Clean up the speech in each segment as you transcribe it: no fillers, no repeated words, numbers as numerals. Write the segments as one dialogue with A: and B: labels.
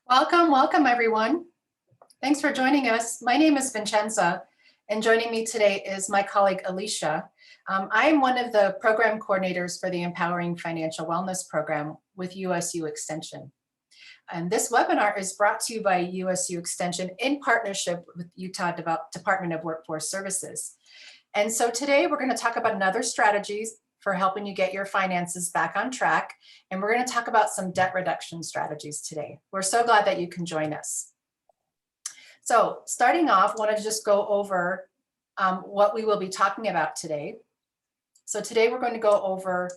A: Welcome everyone. Thanks for joining us. My name is Vincenza, and joining me today is my colleague Alicia. I am one of the program coordinators for the Empowering Financial Wellness Program with USU Extension. And this webinar is brought to you by USU Extension in partnership with Utah Department of Workforce Services. And so today we're going to talk about another strategies for helping you get your finances back on track. And we're going to talk about some debt reduction strategies today. We're so glad that you can join us. So starting off, I want to just go over what we will be talking about today. So today we're going to go over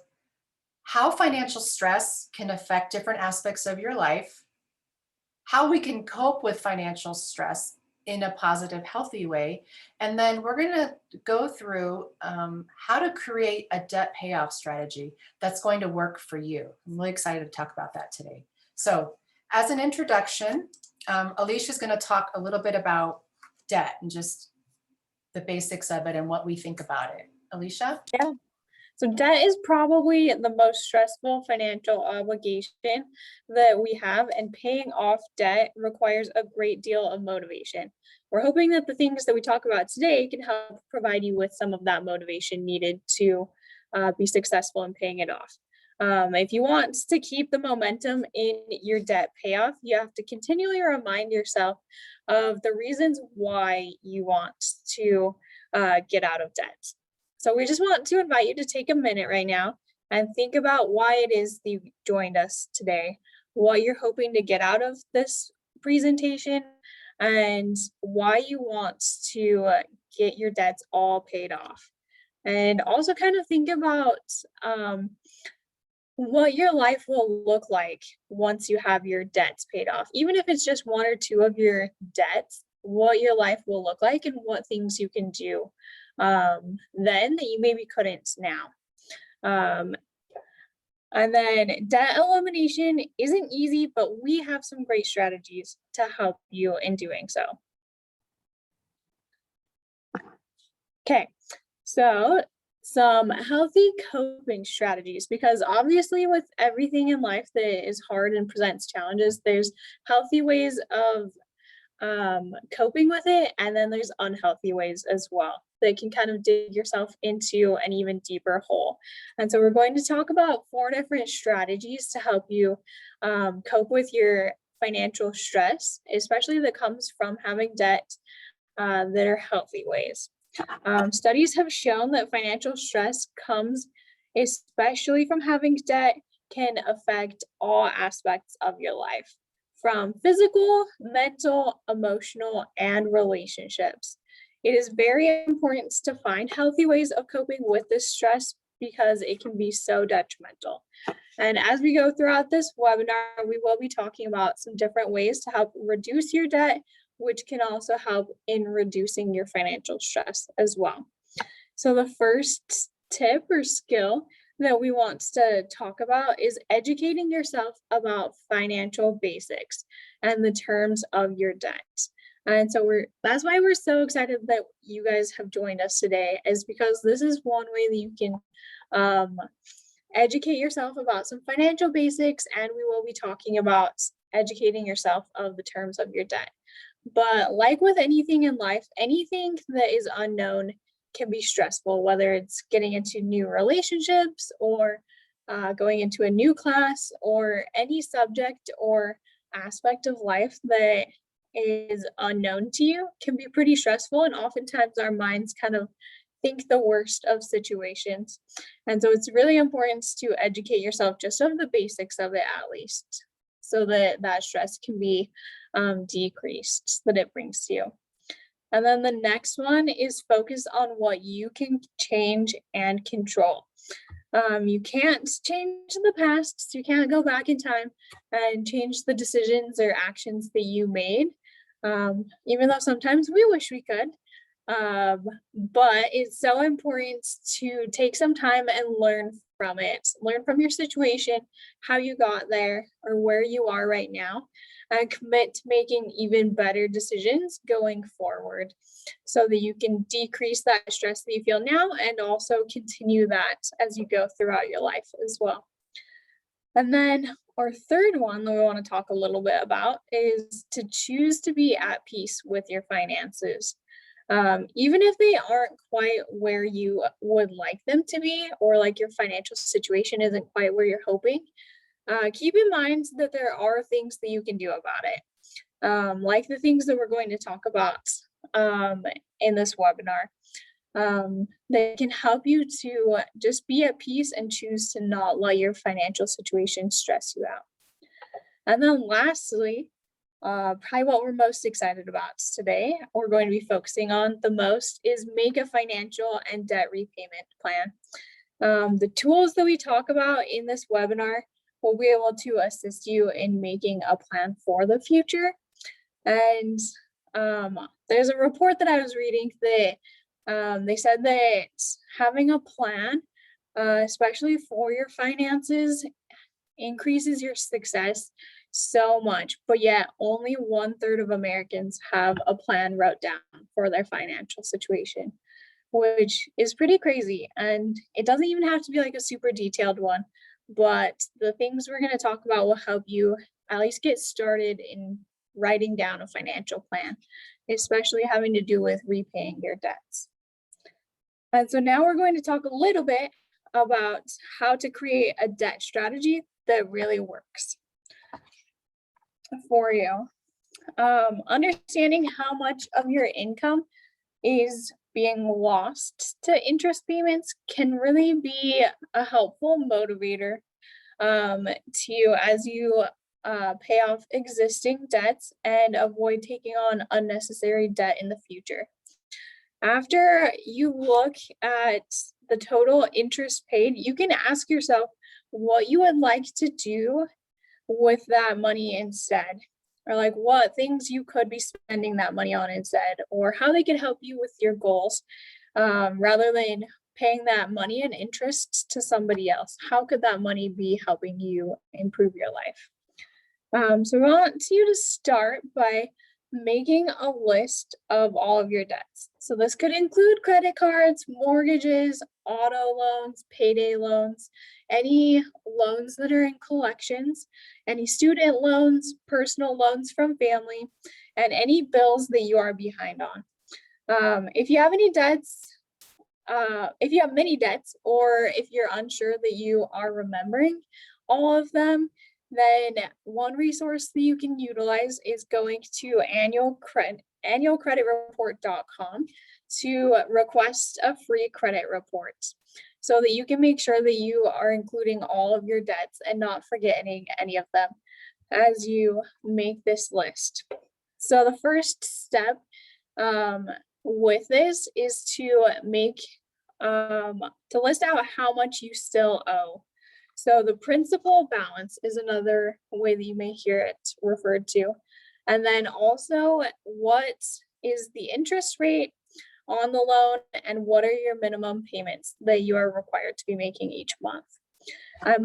A: how financial stress can affect different aspects of your life, how we can cope with financial stress in a positive, healthy way. And then we're going to go through how to create a debt payoff strategy that's going to work for you. I'm really excited to talk about that today. So as an introduction, Alicia is going to talk a little bit about debt and just the basics of it and what we think about it. Alicia?
B: Yeah. So debt is probably the most stressful financial obligation that we have, and paying off debt requires a great deal of motivation. We're hoping that the things that we talk about today can help provide you with some of that motivation needed to be successful in paying it off. If you want to keep the momentum in your debt payoff, you have to continually remind yourself of the reasons why you want to get out of debt. So we just want to invite you to take a minute right now and think about why it is that you joined us today, what you're hoping to get out of this presentation, and why you want to get your debts all paid off. And also kind of think about what your life will look like once you have your debts paid off, even if it's just one or two of your debts, what your life will look like and what things you can do then that you maybe couldn't now. And then debt elimination isn't easy, but we have some great strategies to help you in doing so. Okay, so some healthy coping strategies, because obviously with everything in life that is hard and presents challenges, there's healthy ways of coping with it, and then there's unhealthy ways as well that can kind of dig yourself into an even deeper hole. And so we're going to talk about 4 different strategies to help you cope with your financial stress, especially that comes from having debt, that are healthy ways. Studies have shown that financial stress comes especially from having debt can affect all aspects of your life, from physical, mental, emotional, and relationships. It is very important to find healthy ways of coping with this stress because it can be so detrimental. And as we go throughout this webinar, we will be talking about some different ways to help reduce your debt, which can also help in reducing your financial stress as well. So the first tip or skill that we want to talk about is educating yourself about financial basics and the terms of your debt. And so that's why we're so excited that you guys have joined us today, is because this is one way that you can educate yourself about some financial basics, and we will be talking about educating yourself of the terms of your debt. But like with anything in life, anything that is unknown can be stressful, whether it's getting into new relationships or going into a new class, or any subject or aspect of life that is unknown to you can be pretty stressful. And oftentimes our minds kind of think the worst of situations. And so it's really important to educate yourself just of the basics of it at least, so that that stress can be decreased that it brings to you. And then the next one is focus on what you can change and control. You can't change the past, so you can't go back in time and change the decisions or actions that you made, even though sometimes we wish we could. But it's so important to take some time and learn from it, learn from your situation, how you got there or where you are right now, and commit to making even better decisions going forward so that you can decrease that stress that you feel now and also continue that as you go throughout your life as well. And then our third one that we want to talk a little bit about is to choose to be at peace with your finances. Even if they aren't quite where you would like them to be, or like your financial situation isn't quite where you're hoping, keep in mind that there are things that you can do about it, like the things that we're going to talk about in this webinar. That can help you to just be at peace and choose to not let your financial situation stress you out. And then lastly, probably what we're most excited about today, we're going to be focusing on the most, is make a financial and debt repayment plan. The tools that we talk about in this webinar will be able to assist you in making a plan for the future. And there's a report that I was reading that they said that having a plan, especially for your finances, increases your success so much, but yet only 1/3 of Americans have a plan wrote down for their financial situation, which is pretty crazy. And it doesn't even have to be like a super detailed one, but the things we're going to talk about will help you at least get started in writing down a financial plan, especially having to do with repaying your debts. And so now we're going to talk a little bit about how to create a debt strategy that really works for you. Understanding how much of your income is being lost to interest payments can really be a helpful motivator to as you pay off existing debts and avoid taking on unnecessary debt in the future. After you look at the total interest paid, you can ask yourself what you would like to do with that money instead, or like what things you could be spending that money on instead, or how they could help you with your goals, rather than paying that money and interest to somebody else. How could that money be helping you improve your life? So we want you to start by making a list of all of your debts. So this could include credit cards, mortgages, auto loans, payday loans, any loans that are in collections, any student loans, personal loans from family, and any bills that you are behind on. If you have any debts, if you have many debts, or if you're unsure that you are remembering all of them, then one resource that you can utilize is going to annualcreditreport.com to request a free credit report so that you can make sure that you are including all of your debts and not forgetting any of them as you make this list. So the first step with this is to list out how much you still owe. So the principal balance is another way that you may hear it referred to. And then also, what is the interest rate on the loan and what are your minimum payments that you are required to be making each month?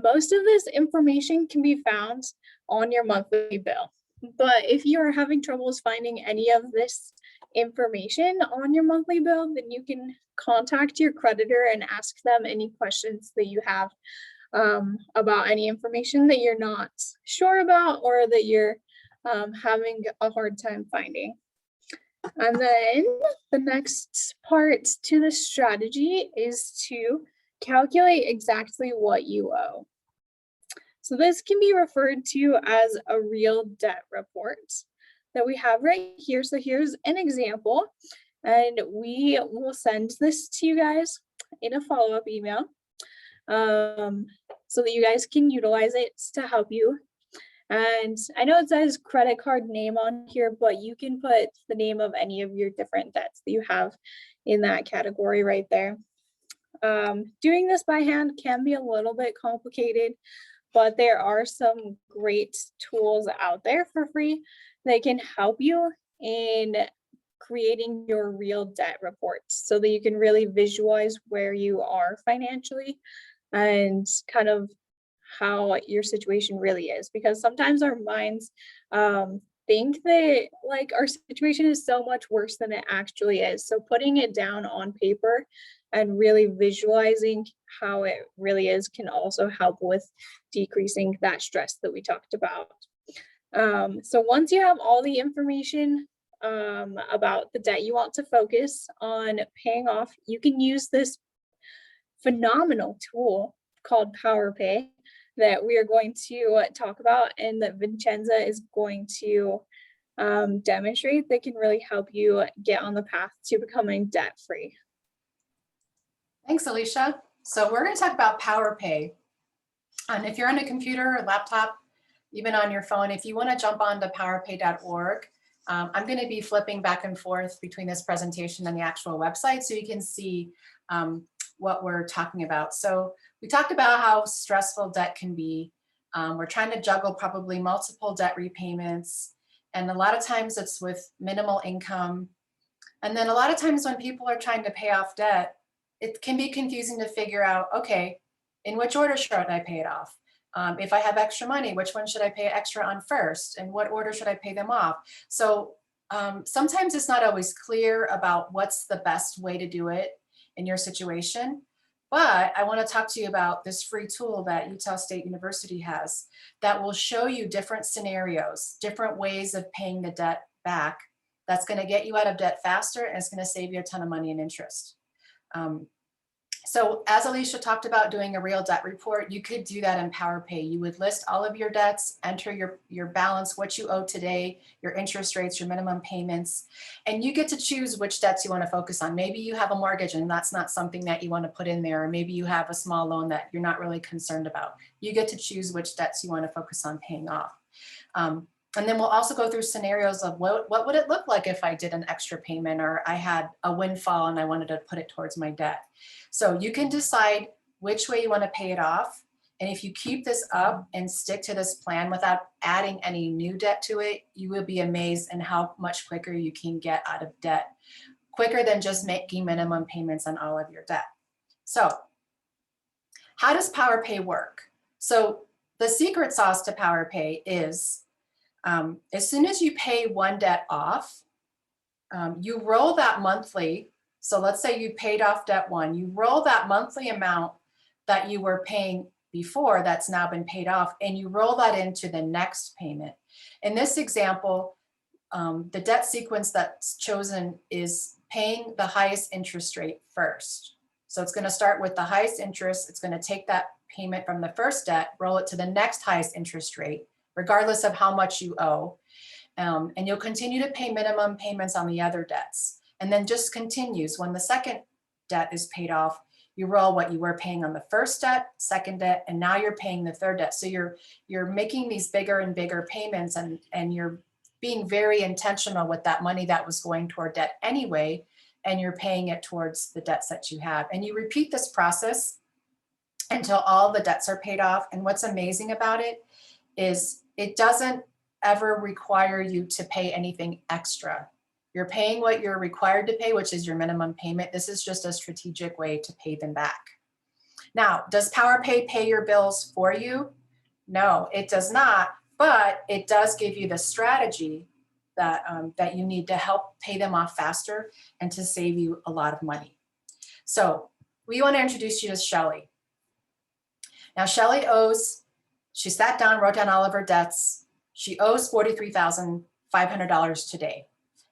B: Most of this information can be found on your monthly bill. But if you are having troubles finding any of this information on your monthly bill, then you can contact your creditor and ask them any questions that you have about any information that you're not sure about or that you're having a hard time finding. And then the next part to the strategy is to calculate exactly what you owe. So this can be referred to as a real debt report that we have right here. So here's an example, and we will send this to you guys in a follow-up email, so that you guys can utilize it to help you. And I know it says credit card name on here, but you can put the name of any of your different debts that you have in that category right there. Doing this by hand can be a little bit complicated, but there are some great tools out there for free that can help you in creating your real debt reports so that you can really visualize where you are financially and kind of how your situation really is, because sometimes our minds think that like our situation is so much worse than it actually is. So putting it down on paper and really visualizing how it really is can also help with decreasing that stress that we talked about. So once you have all the information about the debt you want to focus on paying off, you can use this phenomenal tool called PowerPay that we are going to talk about and that Vincenza is going to demonstrate that can really help you get on the path to becoming debt free.
A: Thanks, Alicia. So we're going to talk about PowerPay. And if you're on a computer or laptop, even on your phone, if you want to jump onto powerpay.org, I'm going to be flipping back and forth between this presentation and the actual website so you can see what we're talking about. So we talked about how stressful debt can be. We're trying to juggle probably multiple debt repayments. And a lot of times it's with minimal income. And then a lot of times when people are trying to pay off debt, it can be confusing to figure out, okay, in which order should I pay it off? If I have extra money, which one should I pay extra on first? And what order should I pay them off? So sometimes it's not always clear about what's the best way to do it in your situation. But I want to talk to you about this free tool that Utah State University has that will show you different scenarios, different ways of paying the debt back. That's going to get you out of debt faster and it's going to save you a ton of money in interest. So as Alicia talked about doing a real debt report, you could do that in PowerPay. You would list all of your debts, enter your balance, what you owe today, your interest rates, your minimum payments, and you get to choose which debts you want to focus on. Maybe you have a mortgage and that's not something that you want to put in there, or maybe you have a small loan that you're not really concerned about. You get to choose which debts you want to focus on paying off. And then we'll also go through scenarios of what would it look like if I did an extra payment or I had a windfall and I wanted to put it towards my debt. So you can decide which way you want to pay it off. And if you keep this up and stick to this plan without adding any new debt to it, you will be amazed at how much quicker you can get out of debt, quicker than just making minimum payments on all of your debt. So how does PowerPay work? So the secret sauce to PowerPay is as soon as you pay one debt off, you roll that monthly. So let's say you paid off debt one, you roll that monthly amount that you were paying before that's now been paid off, and you roll that into the next payment. In this example, the debt sequence that's chosen is paying the highest interest rate first. So it's going to start with the highest interest. It's going to take that payment from the first debt, roll it to the next highest interest rate, regardless of how much you owe. And you'll continue to pay minimum payments on the other debts. And then just continues. When the second debt is paid off, you roll what you were paying on the first debt, second debt, and now you're paying the third debt. So you're making these bigger and bigger payments, and you're being very intentional with that money that was going toward debt anyway, and you're paying it towards the debts that you have. And you repeat this process until all the debts are paid off. And what's amazing about it is it doesn't ever require you to pay anything extra. You're paying what you're required to pay, which is your minimum payment. This is just a strategic way to pay them back. Now, does PowerPay pay your bills for you? No, it does not, but it does give you the strategy that, that you need to help pay them off faster and to save you a lot of money. So we want to introduce you to Shelly. Now, Shelly she sat down, wrote down all of her debts. She owes $43,500 today.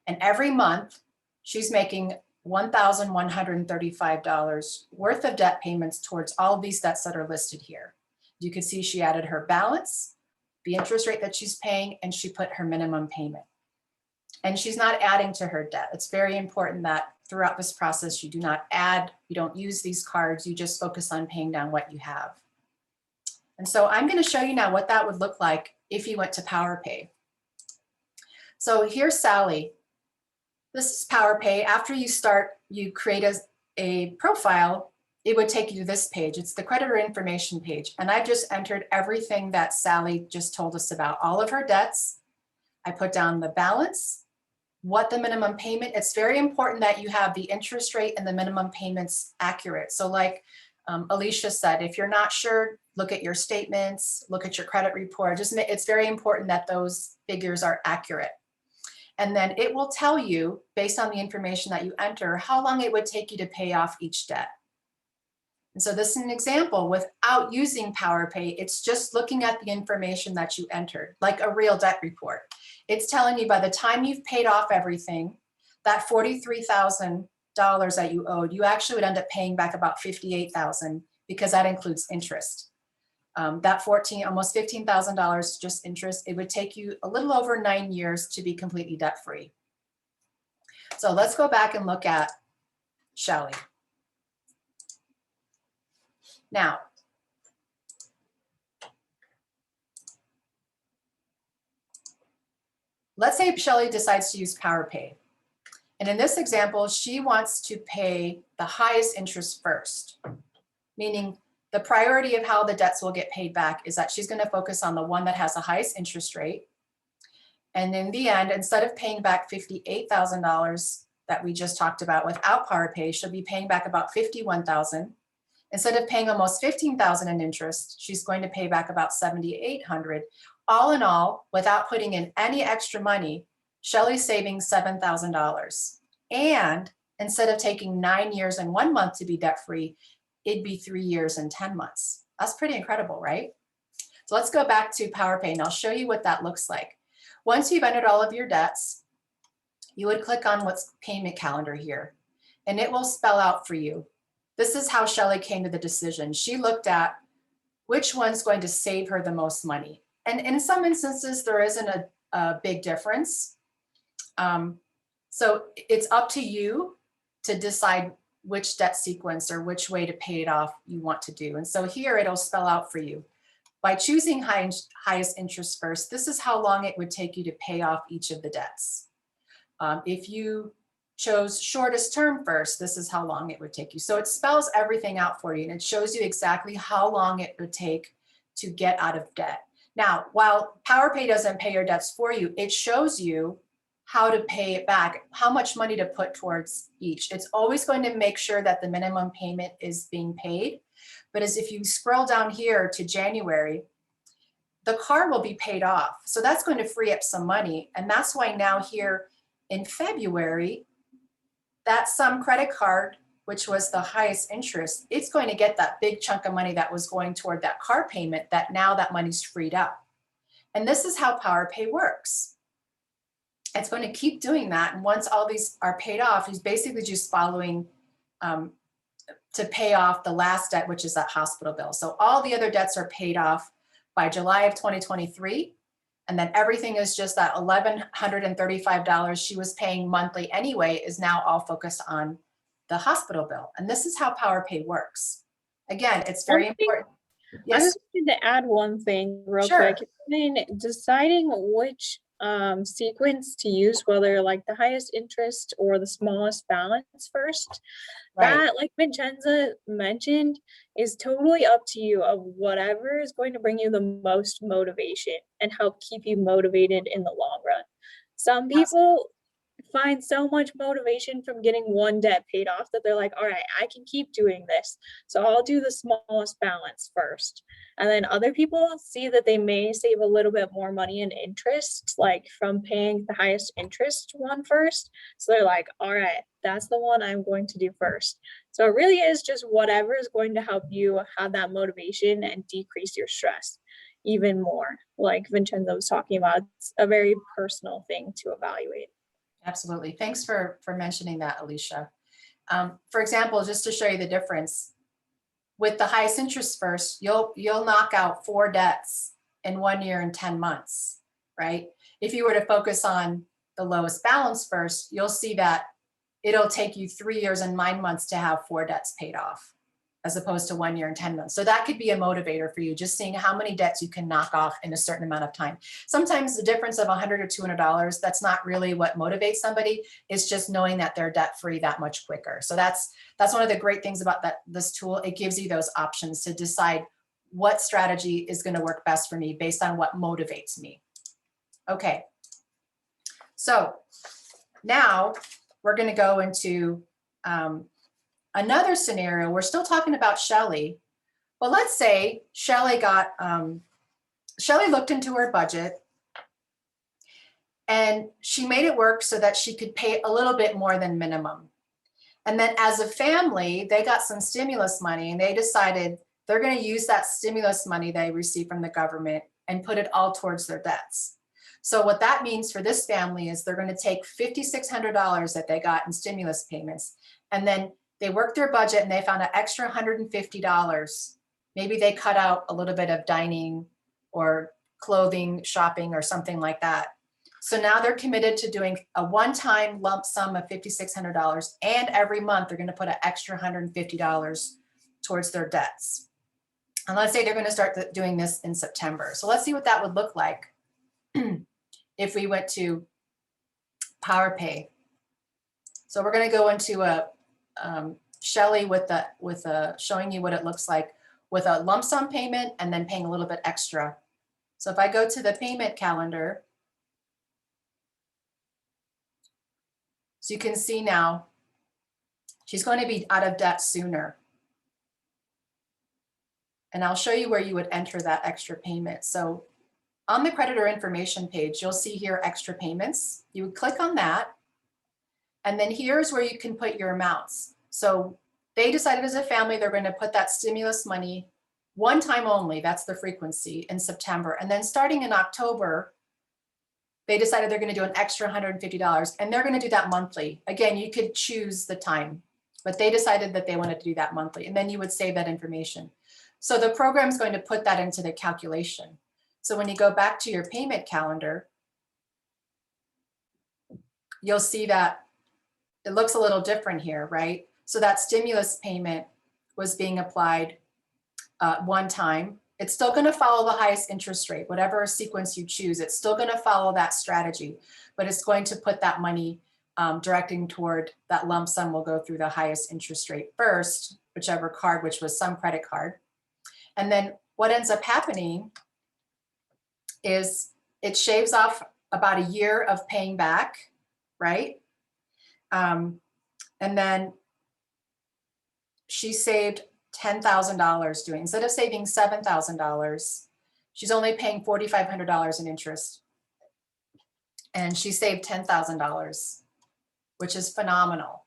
A: And every month, she's making $1,135 worth of debt payments towards all of these debts that are listed here. You can see she added her balance, the interest rate that she's paying, and she put her minimum payment. And she's not adding to her debt. It's very important that throughout this process, you do not add, you don't use these cards, you just focus on paying down what you have. And so I'm going to show you now what that would look like if you went to PowerPay. So here's Sally. This is PowerPay. After you start, you create a profile, it would take you to this page. It's the creditor information page. And I just entered everything that Sally just told us about, all of her debts. I put down the balance, what the minimum payment. It's very important that you have the interest rate and the minimum payments accurate. So like Alicia said, if you're not sure, look at your statements, look at your credit report. It's very important that those figures are accurate. And then it will tell you, based on the information that you enter, how long it would take you to pay off each debt. And so this is an example without using PowerPay. It's just looking at the information that you entered, like a real debt report. It's telling you by the time you've paid off everything, that $43,000 that you owed, you actually would end up paying back about $58,000 because that includes interest. That almost $15,000 just interest, it would take you a little over 9 years to be completely debt-free. So let's go back and look at Shelly. Now, let's say Shelly decides to use PowerPay. And in this example, she wants to pay the highest interest first, meaning the priority of how the debts will get paid back is that she's going to focus on the one that has the highest interest rate. And in the end, instead of paying back $58,000 that we just talked about without PowerPay, she'll be paying back about $51,000. Instead of paying almost $15,000 in interest, she's going to pay back about $7,800. All in all, without putting in any extra money, Shelly's saving $7,000. And instead of taking 9 years and 1 month to be debt-free, it'd be 3 years and 10 months. That's pretty incredible, right? So let's go back to PowerPay and I'll show you what that looks like. Once you've entered all of your debts, you would click on what's payment calendar here, and it will spell out for you. This is how Shelly came to the decision. She looked at which one's going to save her the most money. And in some instances, there isn't a big difference. So it's up to you to decide which debt sequence or which way to pay it off you want to do. And so here it'll spell out for you. By choosing highest interest first, this is how long it would take you to pay off each of the debts. If you chose shortest term first, this is how long it would take you. So it spells everything out for you and it shows you exactly how long it would take to get out of debt. Now, while PowerPay doesn't pay your debts for you, it shows you how to pay it back, how much money to put towards each. It's always going to make sure that the minimum payment is being paid. But as if you scroll down here to January, the car will be paid off. So that's going to free up some money. And that's why now here in February, that some credit card, which was the highest interest, it's going to get that big chunk of money that was going toward that car payment that now that money's freed up. And this is how PowerPay works. It's going to keep doing that. And once all these are paid off, he's basically just following to pay off the last debt, which is that hospital bill. So all the other debts are paid off by July of 2023. And then everything is just that $1,135 she was paying monthly anyway is now all focused on the hospital bill. And this is how PowerPay works. Again, it's very important.
B: Yes. I just need to add one thing real quick. In deciding which sequence to use, whether like the highest interest or the smallest balance first, that, like Vincenza mentioned, is totally up to you of whatever is going to bring you the most motivation and help keep you motivated in the long run. Some people find so much motivation from getting one debt paid off that they're like, all right, I can keep doing this. So I'll do the smallest balance first. And then other people see that they may save a little bit more money in interest, like from paying the highest interest one first. So they're like, all right, that's the one I'm going to do first. So it really is just whatever is going to help you have that motivation and decrease your stress even more. Like Vincenza was talking about, it's a very personal thing to evaluate.
A: Absolutely. Thanks for mentioning that, Alicia. For example, just to show you the difference, with the highest interest first, you'll knock out 4 debts in 1 year and 10 months, right? If you were to focus on the lowest balance first, you'll see that it'll take you 3 years and 9 months to have 4 debts paid off, as opposed to 1 year and 10 months. So that could be a motivator for you, just seeing how many debts you can knock off in a certain amount of time. Sometimes the difference of $100 or $200, that's not really what motivates somebody. It's just knowing that they're debt-free that much quicker. So that's one of the great things about this tool. It gives you those options to decide what strategy is going to work best for me based on what motivates me. Okay. So now we're going to go into another scenario. We're still talking about Shelly, Well, let's say Shelly looked into her budget and she made it work so that she could pay a little bit more than minimum. And then as a family, they got some stimulus money and they decided they're going to use that stimulus money they received from the government and put it all towards their debts. So what that means for this family is they're going to take $5,600 that they got in stimulus payments, and then they worked their budget and they found an extra $150. Maybe they cut out a little bit of dining or clothing, shopping, or something like that. So now they're committed to doing a one-time lump sum of $5,600, and every month they're going to put an extra $150 towards their debts. And let's say they're going to start doing this in September. So let's see what that would look like if we went to PowerPay. So we're going to go into a Shelly with showing you what it looks like with a lump sum payment and then paying a little bit extra. So if I go to the payment calendar, so you can see now she's going to be out of debt sooner. And I'll show you where you would enter that extra payment. So on the creditor information page, you'll see here extra payments. You would click on that. And then here's where you can put your amounts. So they decided as a family, they're going to put that stimulus money one time only, that's the frequency, in September. And then starting in October, they decided they're going to do an extra $150, and they're going to do that monthly. Again, you could choose the time, but they decided that they wanted to do that monthly, and then you would save that information. So the program is going to put that into the calculation. So when you go back to your payment calendar, you'll see that it looks a little different here, right? So that stimulus payment was being applied one time. It's still going to follow the highest interest rate, whatever sequence you choose. It's still going to follow that strategy, but it's going to put that money directing toward that lump sum will go through the highest interest rate first, whichever card, which was some credit card. And then what ends up happening is it shaves off about a year of paying back, right? And then she saved $10,000 doing, instead of saving $7,000, she's only paying $4,500 in interest. And she saved $10,000, which is phenomenal.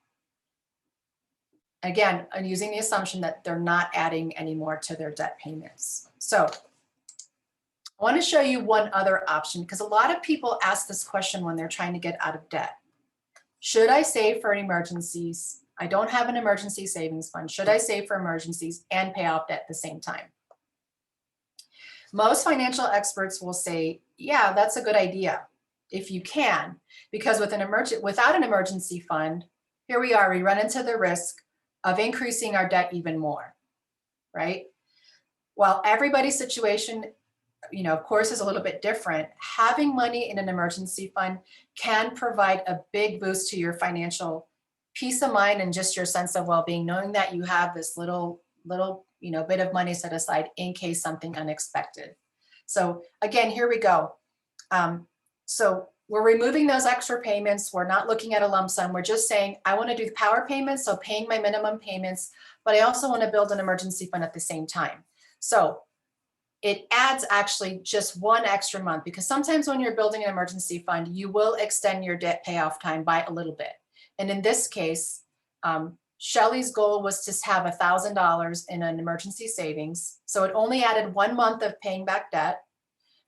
A: Again, I'm using the assumption that they're not adding any more to their debt payments. So I want to show you one other option, because a lot of people ask this question when they're trying to get out of debt. Should I save for emergencies? I don't have an emergency savings fund. Should I save for emergencies and pay off debt at the same time? Most financial experts will say, yeah, that's a good idea if you can, because without an emergency fund, here we are, we run into the risk of increasing our debt even more, right? While everybody's situation, of course, is a little bit different, having money in an emergency fund can provide a big boost to your financial peace of mind and just your sense of well-being, knowing that you have this little bit of money set aside in case something unexpected. So again, here we go. So we're removing those extra payments. We're not looking at a lump sum. We're just saying, I want to do power payments, so paying my minimum payments, but I also want to build an emergency fund at the same time. So it adds actually just one extra month, because sometimes when you're building an emergency fund, you will extend your debt payoff time by a little bit. And in this case, Shelly's goal was to have $1,000 in an emergency savings. So it only added 1 month of paying back debt.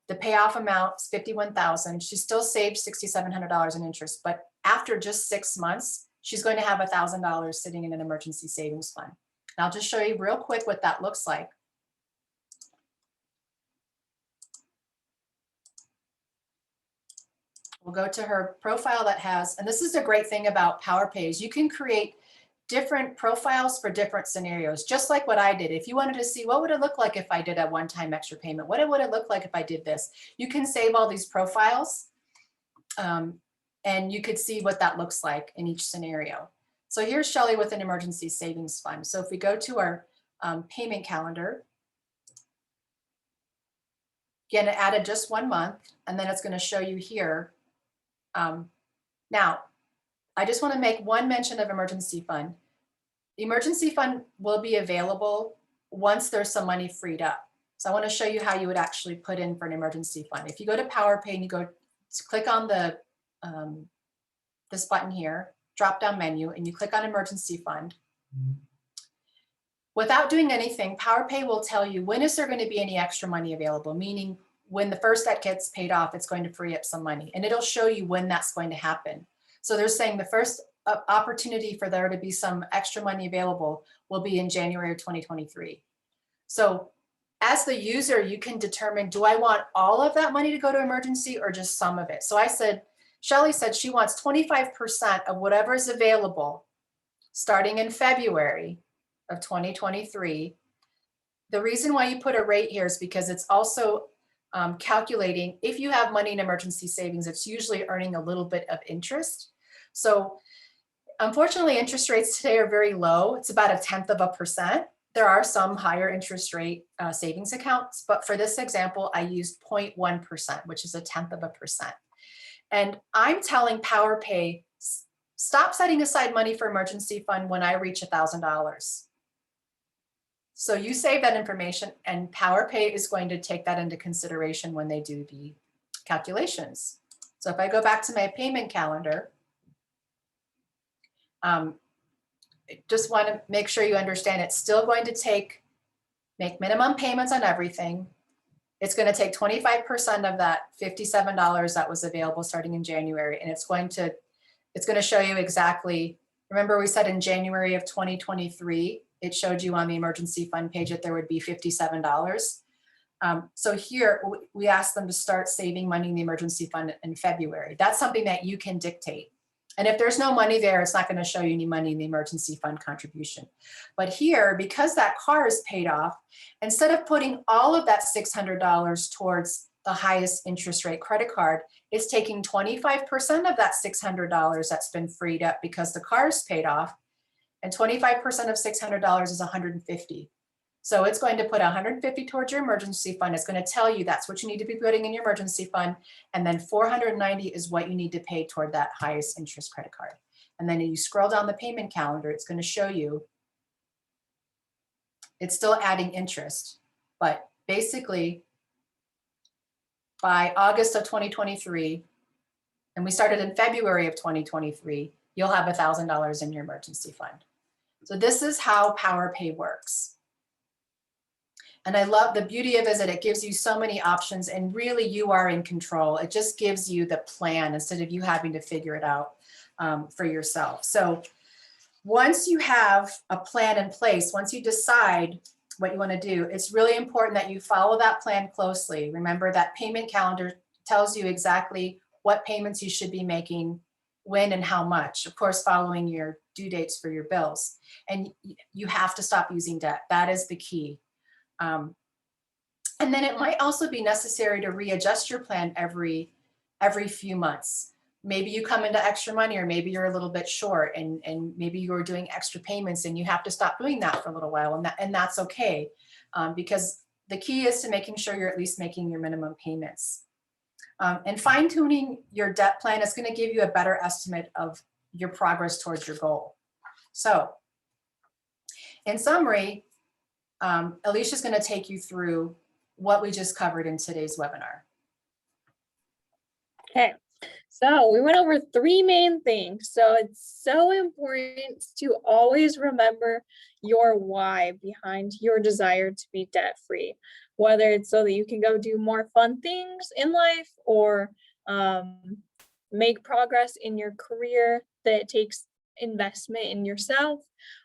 A: The payoff amount is $51,000. She still saved $6,700 in interest, but after just 6 months, she's going to have $1,000 sitting in an emergency savings fund. And I'll just show you real quick what that looks like. We'll go to her profile that has, and this is the great thing about PowerPay, is you can create different profiles for different scenarios, just like what I did. If you wanted to see what would it look like if I did a one-time extra payment, what would it look like if I did this, you can save all these profiles and you could see what that looks like in each scenario. So here's Shelly with an emergency savings fund. So if we go to our payment calendar, again, it added just 1 month, and then it's going to show you here. Now, I just want to make one mention of emergency fund. The emergency fund will be available once there's some money freed up. So I want to show you how you would actually put in for an emergency fund. If you go to PowerPay and you go click on the this button here, drop down menu, and you click on emergency fund. Without doing anything, PowerPay will tell you when is there going to be any extra money available, meaning when the first debt gets paid off, it's going to free up some money, and it'll show you when that's going to happen. So they're saying the first opportunity for there to be some extra money available will be in January of 2023. So as the user, you can determine, do I want all of that money to go to emergency or just some of it? So I said, Shelly said she wants 25% of whatever is available starting in February of 2023. The reason why you put a rate here is because it's also calculating if you have money in emergency savings, it's usually earning a little bit of interest. So unfortunately, interest rates today are very low. It's about 0.1%. There are some higher interest rate savings accounts, but for this example, I used 0.1%, which is 0.1%. And I'm telling PowerPay, stop setting aside money for emergency fund when I reach $1,000. So you save that information, and PowerPay is going to take that into consideration when they do the calculations. So if I go back to my payment calendar, just want to make sure you understand it's still going to make minimum payments on everything. It's going to take 25% of that $57 that was available starting in January, and it's going to show you exactly. Remember, we said in January of 2023, it showed you on the emergency fund page that there would be $57. So here we asked them to start saving money in the emergency fund in February. That's something that you can dictate. And if there's no money there, it's not going to show you any money in the emergency fund contribution. But here, because that car is paid off, instead of putting all of that $600 towards the highest interest rate credit card, it's taking 25% of that $600 that's been freed up because the car is paid off, and 25% of $600 is $150. So it's going to put $150 towards your emergency fund. It's going to tell you that's what you need to be putting in your emergency fund. And then $490 is what you need to pay toward that highest interest credit card. And then you scroll down the payment calendar, it's going to show you it's still adding interest. But basically, by August of 2023, and we started in February of 2023, you'll have $1,000 in your emergency fund. So this is how PowerPay works. And I love the beauty of it is that it gives you so many options, and really you are in control. It just gives you the plan instead of you having to figure it out for yourself. So once you have a plan in place, once you decide what you want to do, it's really important that you follow that plan closely. Remember that payment calendar tells you exactly what payments you should be making, when and how much, of course, following your due dates for your bills. And you have to stop using debt. That is the key. And then it might also be necessary to readjust your plan every few months. Maybe you come into extra money, or maybe you're a little bit short, and maybe you're doing extra payments and you have to stop doing that for a little while, and that's okay, because the key is to making sure you're at least making your minimum payments. And fine-tuning your debt plan is going to give you a better estimate of your progress towards your goal. So in summary, Alicia's going to take you through what we just covered in today's webinar.
B: Okay, so we went over 3 main things. So it's so important to always remember your why behind your desire to be debt-free, whether it's so that you can go do more fun things in life, or make progress in your career that takes investment in yourself,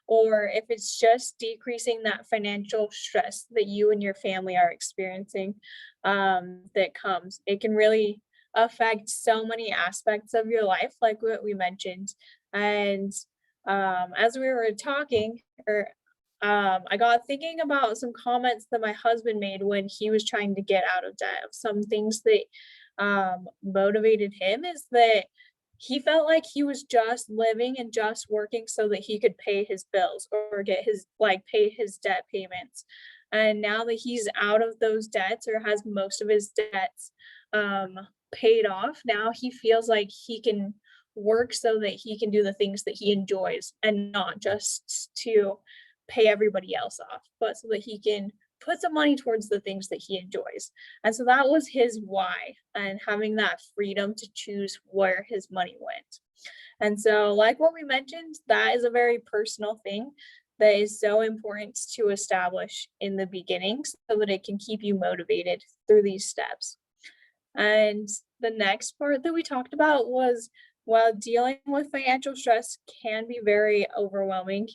B: or if it's just decreasing that financial stress that you and your family are experiencing that comes. It can really affect so many aspects of your life, like what we mentioned. And as we were talking, I got thinking about some comments that my husband made when he was trying to get out of debt. Some things that motivated him is that he felt like he was just living and just working so that he could pay his bills or get his pay his debt payments. And now that he's out of those debts, or has most of his debts paid off, now he feels like he can work so that he can do the things that he enjoys, and not just to pay everybody else off, but so that he can put some money towards the things that he enjoys. And so that was his why, and having that freedom to choose where his money went. And so, like what we mentioned, that is a very personal thing that is so important to establish in the beginning so that it can keep you motivated through these steps. And the next part that we talked about was, while dealing with financial stress can be very overwhelming,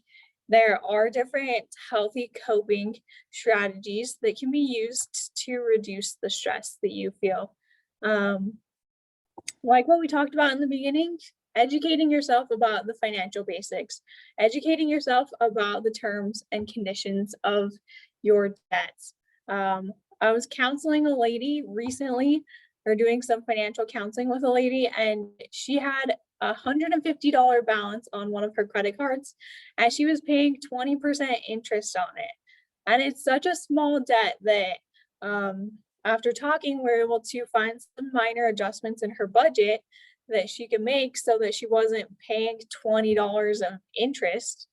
B: there are different healthy coping strategies that can be used to reduce the stress that you feel. Like what we talked about in the beginning, educating yourself about the financial basics, educating yourself about the terms and conditions of your debts. I was counseling a lady recently, or doing some financial counseling with a lady, and she had $150 balance on one of her credit cards, and she was paying 20% interest on it. And it's such a small debt that after talking, we're able to find some minor adjustments in her budget that she could make so that she wasn't paying $20 of interest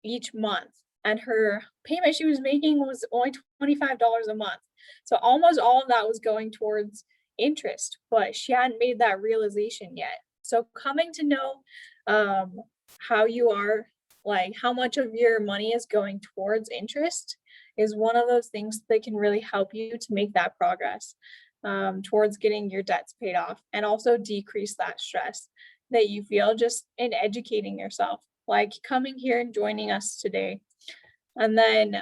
B: each month. And her payment she was making was only $25 a month. So almost all of that was going towards interest, but she hadn't made that realization yet. So coming to know how you are, like how much of your money is going towards interest, is one of those things that can really help you to make that progress towards getting your debts paid off, and also decrease that stress that you feel just in educating yourself, like coming here and joining us today. And then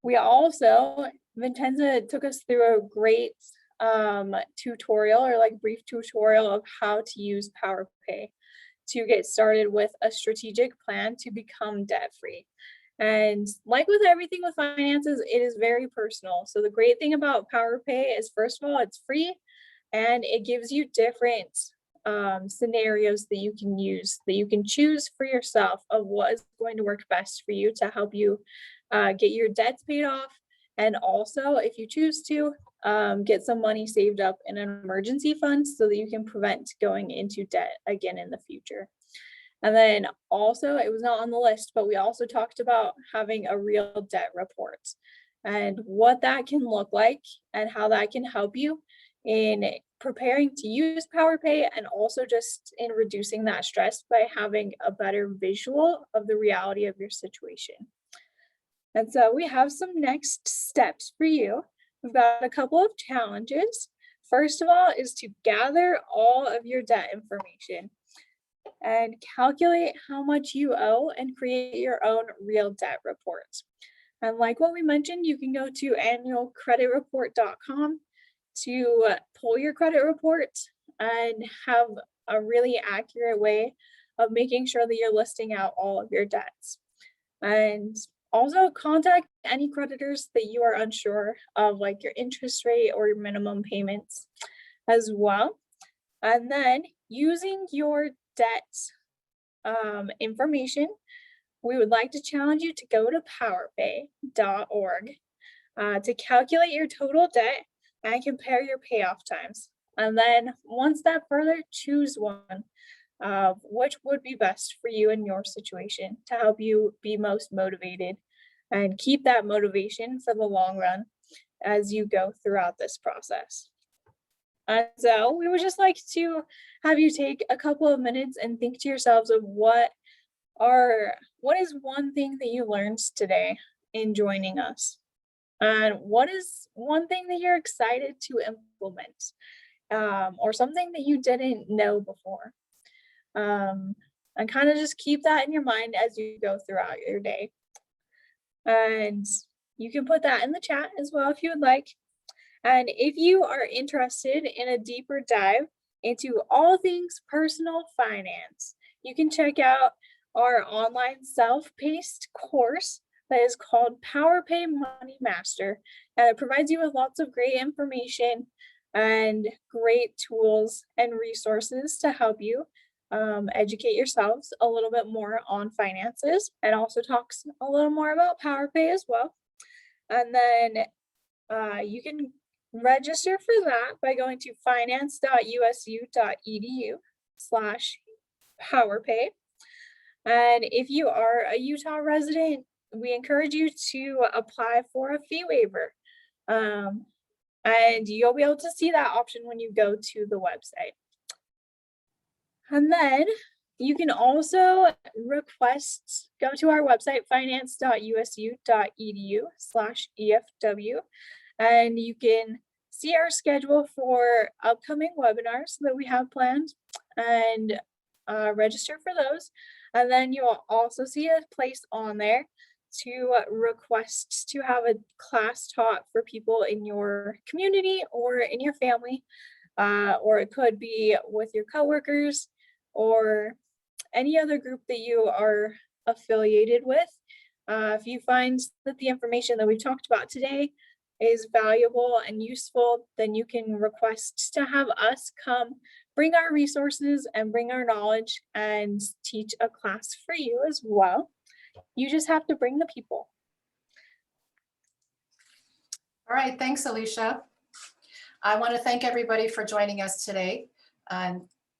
B: we also, Vincenza took us through a great tutorial, or like brief tutorial of how to use PowerPay to get started with a strategic plan to become debt free. And like with everything with finances, it is very personal. So the great thing about PowerPay is, first of all, it's free, and it gives you different scenarios that you can use, that you can choose for yourself of what is going to work best for you to help you get your debts paid off. And also, if you choose to, get some money saved up in an emergency fund so that you can prevent going into debt again in the future. And then also, it was not on the list, but we also talked about having a real debt report and what that can look like and how that can help you in preparing to use PowerPay, and also just in reducing that stress by having a better visual of the reality of your situation. And so we have some next steps for you. We've got a couple of challenges. First of all is to gather all of your debt information and calculate how much you owe and create your own real debt reports. And like what we mentioned, you can go to annualcreditreport.com to pull your credit report and have a really accurate way of making sure that you're listing out all of your debts. And also contact any creditors that you are unsure of, like your interest rate or your minimum payments as well. And then using your debt information, we would like to challenge you to go to powerpay.org to calculate your total debt and compare your payoff times. And then one step further, choose one which would be best for you in your situation to help you be most motivated and keep that motivation for the long run as you go throughout this process. And so we would just like to have you take a couple of minutes and think to yourselves of what is one thing that you learned today in joining us? And what is one thing that you're excited to implement, or something that you didn't know before? And kind of just keep that in your mind as you go throughout your day. And you can put that in the chat as well if you would like. And if you are interested in a deeper dive into all things personal finance, you can check out our online self-paced course that is called PowerPay Money Master. And it provides you with lots of great information and great tools and resources to help you educate yourselves a little bit more on finances, and also talks a little more about PowerPay as well. And then you can register for that by going to finance.usu.edu/PowerPay. And if you are a Utah resident, we encourage you to apply for a fee waiver. Um, and you'll be able to see that option when you go to the website. And then you can also go to our website, finance.usu.edu/EFW, and you can see our schedule for upcoming webinars that we have planned and register for those. And then you'll also see a place on there to request to have a class taught for people in your community or in your family, or it could be with your coworkers or any other group that you are affiliated with. If you find that the information that we've talked about today is valuable and useful, then you can request to have us come bring our resources and bring our knowledge and teach a class for you as well. You just have to bring the people.
A: All right, thanks, Alicia. I want to thank everybody for joining us today.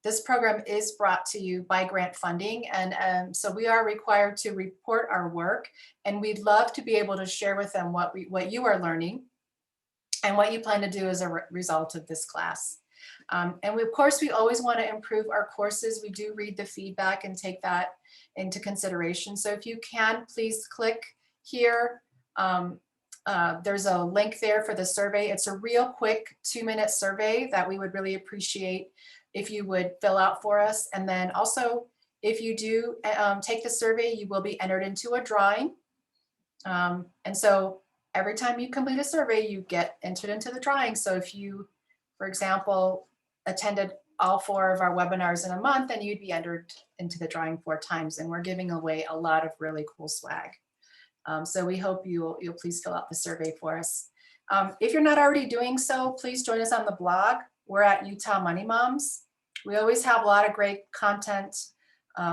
A: This program is brought to you by grant funding, and so we are required to report our work, and we'd love to be able to share with them what you are learning and what you plan to do as a result of this class. And of course, we always want to improve our courses. We do read the feedback and take that into consideration. So if you can, please click here. There's a link there for the survey. It's a real quick 2-minute survey that we would really appreciate if you would fill out for us. And then also, if you do take the survey, you will be entered into a drawing. And so every time you complete a survey, you get entered into the drawing. So if you, for example, attended all 4 of our webinars in a month, then you'd be entered into the drawing 4 times. And we're giving away a lot of really cool swag. So we hope you'll please fill out the survey for us. If you're not already doing so, please join us on the blog. We're at Utah Money Moms. We always have a lot of great content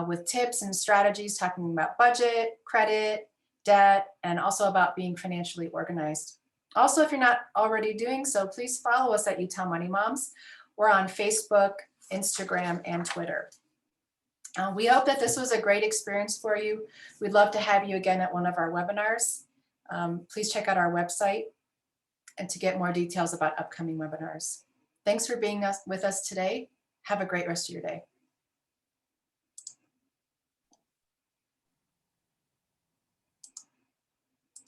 A: with tips and strategies talking about budget, credit, debt, and also about being financially organized. Also, if you're not already doing so, please follow us at Utah Money Moms. We're on Facebook, Instagram, and Twitter. We hope that this was a great experience for you. We'd love to have you again at one of our webinars. Please check out our website and to get more details about upcoming webinars. Thanks for being with us today. Have a great rest of your day.